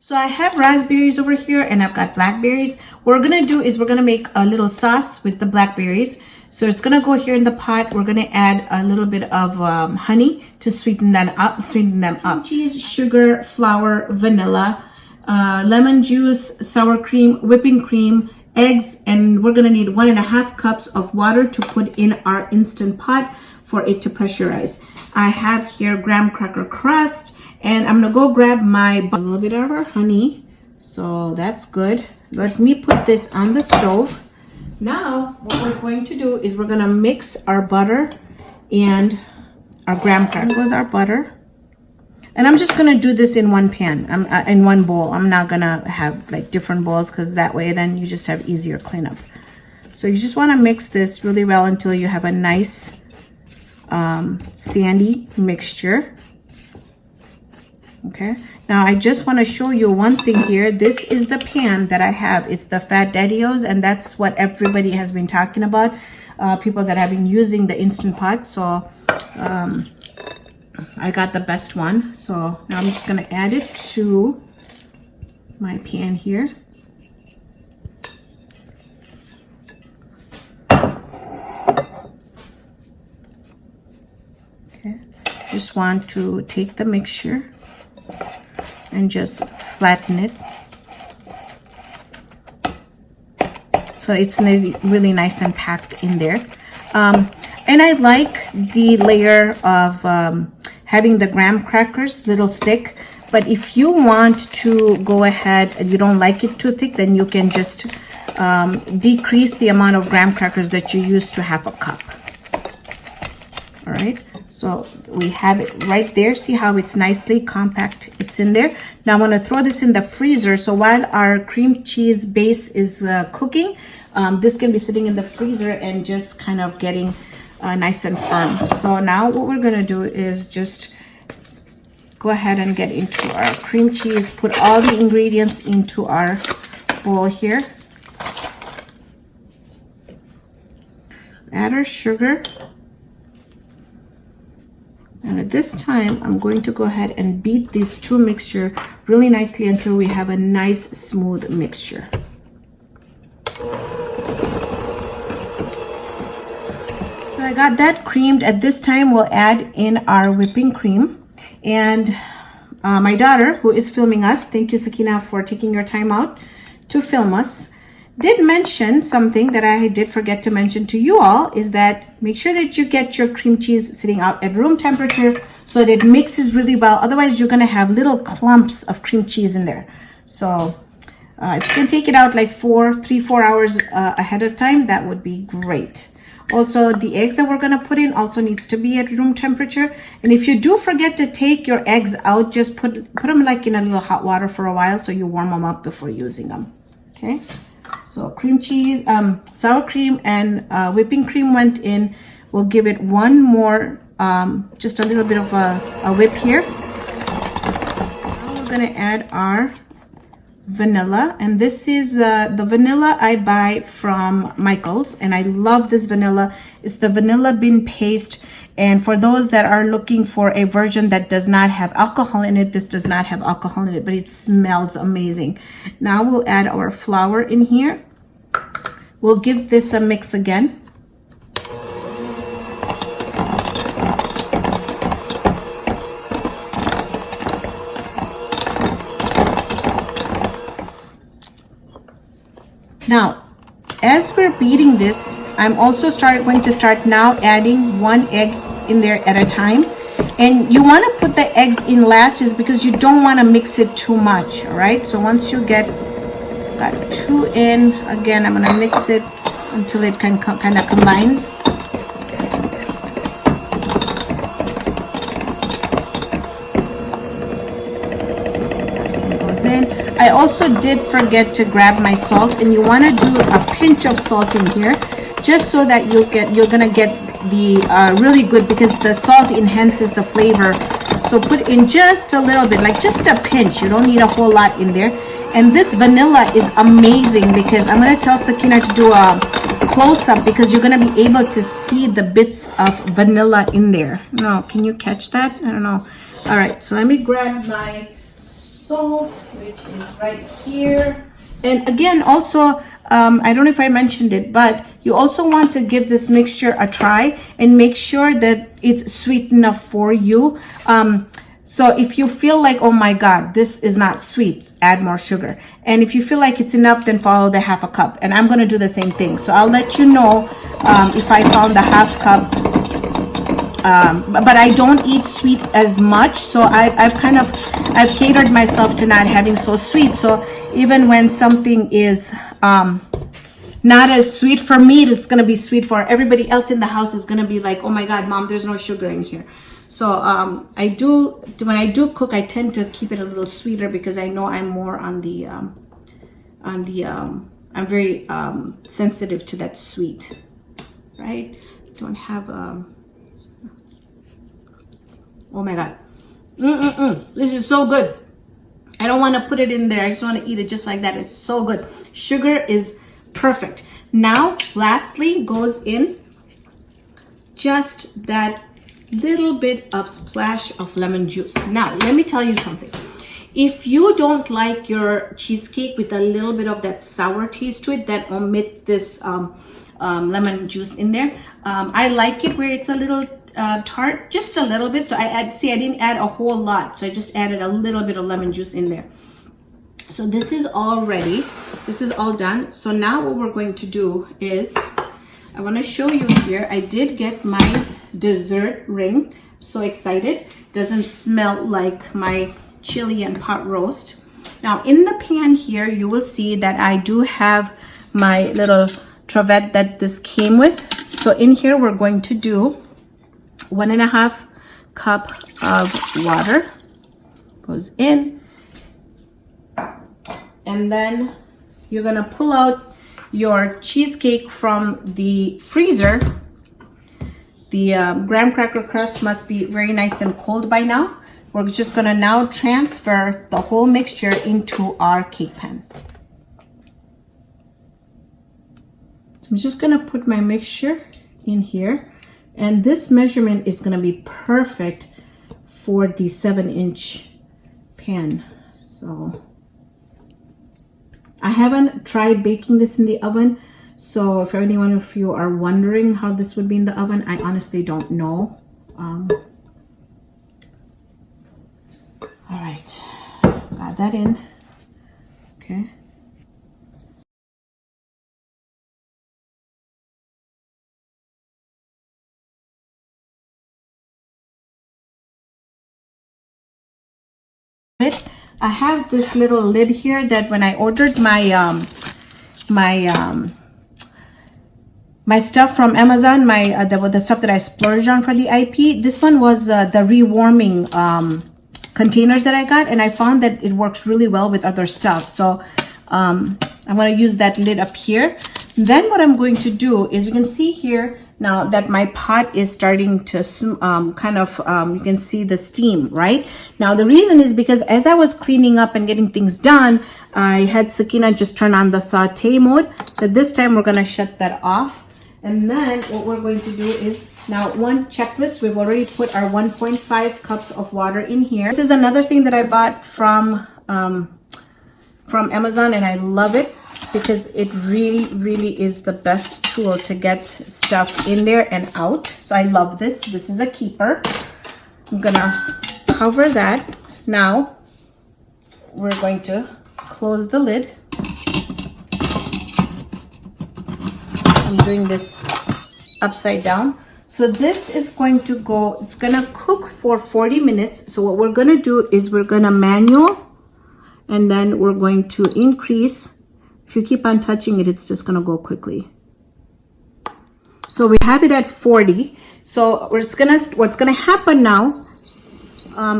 So I have raspberries over here and I've got blackberries. What we're gonna do is we're gonna make a little sauce with the blackberries. So it's gonna go here in the pot. We're gonna add a little bit of honey to sweeten them up. Cheese, sugar, flour, vanilla, lemon juice, sour cream, whipping cream, eggs, and we're gonna need 1.5 cups of water to put in our Instant Pot for it to pressurize. I have here graham cracker crust, and I'm gonna go grab a little bit of our honey. So that's good. Let me put this on the stove. Now what we're going to do is we're gonna mix our butter and our graham cracker. That was our butter. And I'm just gonna do this in one pan, in one bowl. I'm not gonna have like different bowls because that way then you just have easier cleanup. So you just wanna mix this really well until you have a nice sandy mixture. Okay, now I just want to show you one thing here. This is the pan that I have. It's the Fat Daddios, and that's what everybody has been talking about, people that have been using the Instant Pot. So I got the best one. So now I'm just going to add it to my pan here. Okay, just want to take the mixture and just flatten it so it's really nice and packed in there. And I like the layer of having the graham crackers little thick, but if you want to go ahead and you don't like it too thick, then you can just decrease the amount of graham crackers that you use to 1/2 cup. All right, so we have it right there. See how it's nicely compact, it's in there. Now I'm going to throw this in the freezer, so while our cream cheese base is cooking, this can be sitting in the freezer and just kind of getting nice and firm. So now what we're going to do is just go ahead and get into our cream cheese, put all the ingredients into our bowl here, add our sugar. And at this time, I'm going to go ahead and beat these two mixture really nicely until we have a nice smooth mixture. So I got that creamed. At this time, we'll add in our whipping cream. And my daughter, who is filming us, thank you, Sakina, for taking your time out to film us, did mention something that I did forget to mention to you all, is that make sure that you get your cream cheese sitting out at room temperature so that it mixes really well. Otherwise, you're going to have little clumps of cream cheese in there. So if you can take it out like 3-4 hours ahead of time, that would be great. Also, the eggs that we're going to put in also needs to be at room temperature. And if you do forget to take your eggs out, just put them like in a little hot water for a while so you warm them up before using them. Okay. So cream cheese, sour cream, and whipping cream went in. We'll give it one more, just a little bit of a whip here. Now we're gonna add our vanilla, and this is the vanilla I buy from Michael's, and I love this vanilla. It's the vanilla bean paste, and for those that are looking for a version that does not have alcohol in it, this does not have alcohol in it, but it smells amazing. Now we'll add our flour in here. We'll give this a mix again. Now, as we're beating this, I'm also going to start now adding 1 egg in there at a time. And you want to put the eggs in last is because you don't want to mix it too much, all right? So once you get got 2 in, again, I'm going to mix it until it kind of combines. I also did forget to grab my salt, and you want to do a pinch of salt in here just so that you're gonna get the really good, because the salt enhances the flavor. So put in just a little bit, like just a pinch. You don't need a whole lot in there. And this vanilla is amazing because I'm gonna tell Sakina to do a close-up because you're gonna be able to see the bits of vanilla in there. No, can you catch that? I don't know. All right, so let me grab my salt, which is right here. And again, also, I don't know if I mentioned it, but you also want to give this mixture a try and make sure that it's sweet enough for you. So if you feel like, oh my God, this is not sweet, add more sugar. And if you feel like it's enough, then follow the half a cup. And I'm gonna do the same thing. So I'll let you know if I found the half cup. But I don't eat sweet as much. So I've catered myself to not having so sweet. So even when something is not as sweet for me, it's gonna be sweet for everybody else in the house. Is gonna be like, oh my God, Mom, there's no sugar in here. So when I do cook, I tend to keep it a little sweeter because I know I'm more on the I'm very sensitive to that sweet, right? Don't have oh my God, this is so good. I don't want to put it in there. I just want to eat it just like that. It's so good. Sugar is perfect. Now, lastly, goes in just that little bit of splash of lemon juice. Now, let me tell you something. If you don't like your cheesecake with a little bit of that sour taste to it, then omit this lemon juice in there. I like it where it's a little tart, just a little bit. So I didn't add a whole lot. So I just added a little bit of lemon juice in there. So this is all ready. This is all done. So now what we're going to do is, I want to show you here. I did get my dessert ring. So excited. Doesn't smell like my chili and pot roast. Now in the pan here, you will see that I do have my little travette that this came with. So in here, we're going to do 1.5 cup of water. Goes in. And then you're gonna pull out your cheesecake from the freezer. The graham cracker crust must be very nice and cold by now. We're just gonna now transfer the whole mixture into our cake pan. So I'm just gonna put my mixture in here, and this measurement is gonna be perfect for the 7-inch pan. So I haven't tried baking this in the oven, so if anyone of you are wondering how this would be in the oven, I honestly don't know. All right, got that in. Okay. I have this little lid here that when I ordered my my stuff from Amazon, the stuff that I splurged on for the IP, this one was the rewarming containers that I got, and I found that it works really well with other stuff. So I'm going to use that lid up here. Then what I'm going to do is, you can see here now that my pot is starting to you can see the steam, right? Now the reason is because as I was cleaning up and getting things done, I had Sakina just turn on the saute mode. So this time we're going to shut that off. And then what we're going to do is, now one checklist, we've already put our 1.5 cups of water in here. This is another thing that I bought from Amazon, and I love it because it really is the best tool to get stuff in there and out. So I love this. This is a keeper. I'm gonna cover that. Now we're going to close the lid. I'm doing this upside down. So this is going to go, it's gonna cook for 40 minutes. So what we're gonna do is we're gonna manual, and then we're going to increase. If you keep on touching it, it's just gonna go quickly. So we have it at 40. So what's gonna happen now,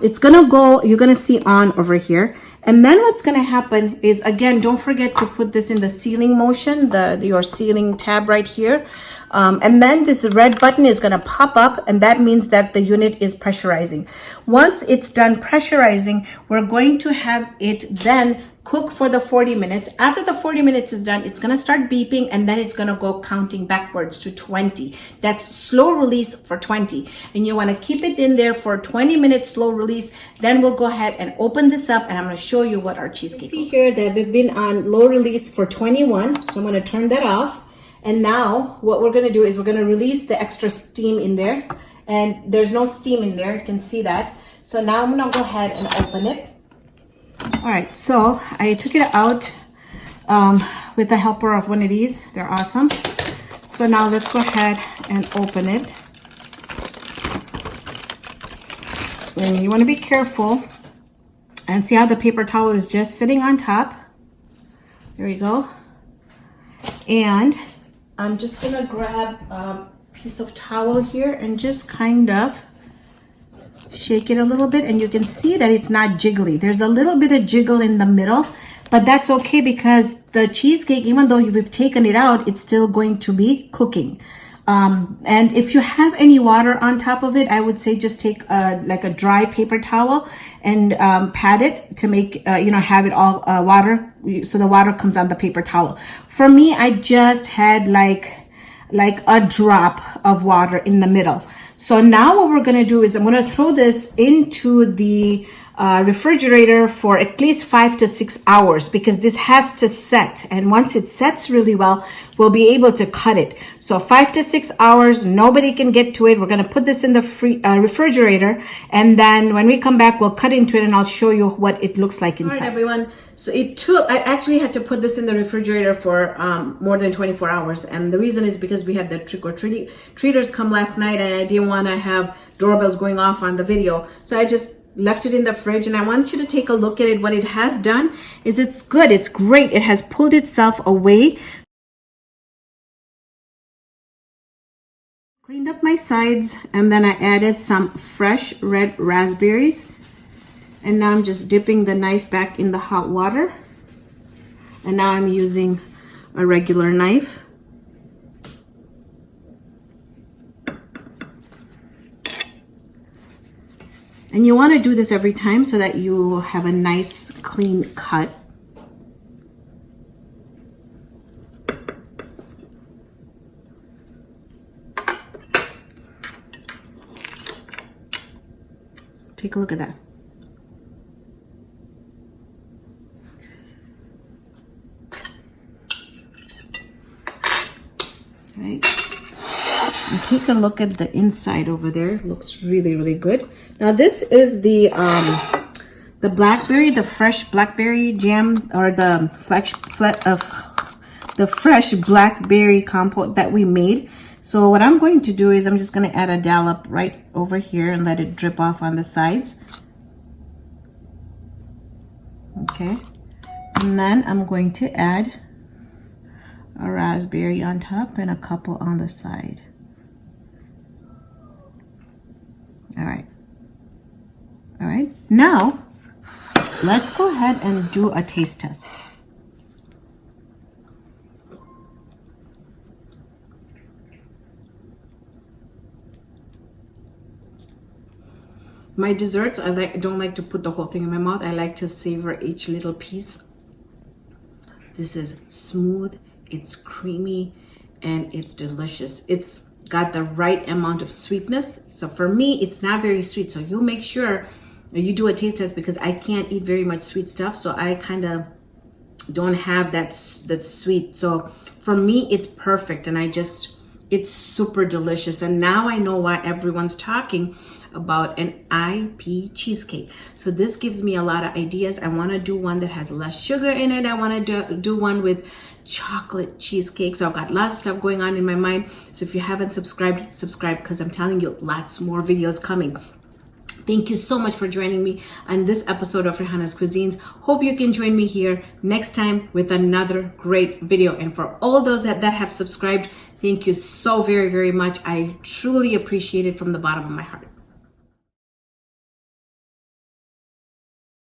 it's gonna go, you're gonna see on over here. And then what's gonna happen is, again, don't forget to put this in the sealing motion, your sealing tab right here. And then this red button is gonna pop up, and that means that the unit is pressurizing. Once it's done pressurizing, we're going to have it then cook for the 40 minutes. After the 40 minutes is done, it's gonna start beeping and then it's gonna go counting backwards to 20. That's slow release for 20. And you wanna keep it in there for 20 minutes slow release. Then we'll go ahead and open this up and I'm gonna show you what our cheesecake is. See here that we've been on low release for 21. So I'm gonna turn that off. And now what we're gonna do is we're gonna release the extra steam in there. And there's no steam in there, you can see that. So now I'm gonna go ahead and open it. All right, so I took it out with the helper of one of these. They're awesome. So now let's go ahead and open it. And you want to be careful and see how the paper towel is just sitting on top. There you go. And I'm just gonna grab a piece of towel here and just kind of shake it a little bit, and you can see that it's not jiggly. There's a little bit of jiggle in the middle, but that's okay because the cheesecake, even though we've taken it out, it's still going to be cooking. And if you have any water on top of it, I would say just take like a dry paper towel and pat it to make, have it all water, so the water comes on the paper towel. For me, I just had like a drop of water in the middle. So now what we're gonna do is I'm gonna throw this into the refrigerator for at least 5 to 6 hours because this has to set. And once it sets really well, we'll be able to cut it. So 5 to 6 hours, nobody can get to it. We're gonna put this in the refrigerator. And then when we come back, we'll cut into it and I'll show you what it looks like inside. All right, everyone. So I actually had to put this in the refrigerator for more than 24 hours. And the reason is because we had the trick-or-treaters come last night and I didn't wanna have doorbells going off on the video. So I just left it in the fridge, and I want you to take a look at it. What it has done is it's good, it's great. It has pulled itself away. Cleaned up my sides, and then I added some fresh red raspberries. And now I'm just dipping the knife back in the hot water. And now I'm using a regular knife. And you want to do this every time so that you have a nice clean cut. Take a look at that. All right. And take a look at the inside over there. It looks really, really good. Now this is the blackberry, the fresh blackberry jam, or the fresh blackberry compote that we made. So what I'm going to do is I'm just going to add a dollop right over here and let it drip off on the sides. Okay, and then I'm going to add a raspberry on top and a couple on the side. All right. All right, now let's go ahead and do a taste test. My desserts, I don't like to put the whole thing in my mouth. I like to savor each little piece. This is smooth, it's creamy, and it's delicious. It's got the right amount of sweetness. So for me, it's not very sweet. So you make sure you do a taste test because I can't eat very much sweet stuff. So I kind of don't have that sweet. So for me, it's perfect. And it's super delicious. And now I know why everyone's talking about an IP cheesecake. So this gives me a lot of ideas. I want to do one that has less sugar in it. I want to do one with chocolate cheesecake. So I've got lots of stuff going on in my mind. So if you haven't subscribed, subscribe, because I'm telling you lots more videos coming. Thank you so much for joining me on this episode of Raihana's Cuisines. Hope you can join me here next time with another great video. And for all those that have subscribed, thank you so very, very much. I truly appreciate it from the bottom of my heart.